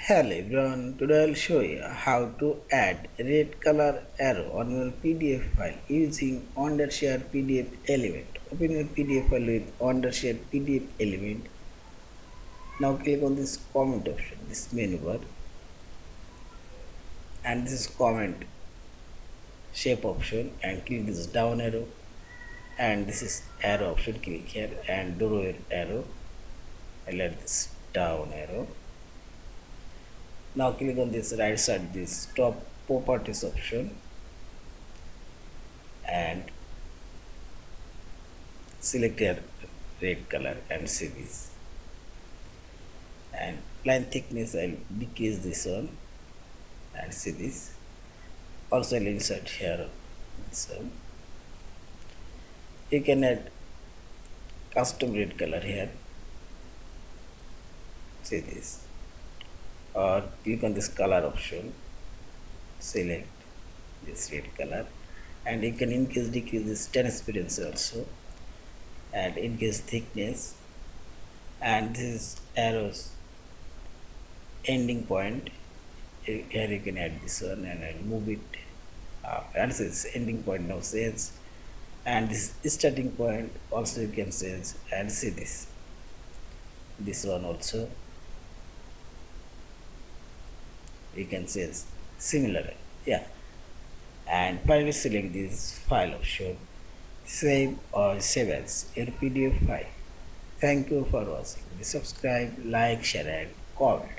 Hello everyone, today I'll show you how to add red color arrow on your PDF file using Wondershare PDF element. Open your PDF file with Wondershare PDF element. Now click on this comment option, this menu bar, and this is comment shape option, and click this down arrow, and this is arrow option. Click here and draw your arrow. I'll add this down arrow. Now click on this right side, this top properties option, and select your red color and see this. And line thickness, I'll decrease this one and see this. Also I'll insert here this one. You can add custom red color here. See this. Or click on this color option, select this red color, and you can increase decrease this transparency also, and increase thickness, and this is arrows ending point. Here you can add this one, and I'll move it up, and this is ending point now says, and this starting point also you can change, and see this one also you can change similar, yeah. And finally select this file option, save or save as your PDF file. Thank you for watching. Subscribe, like, share and comment.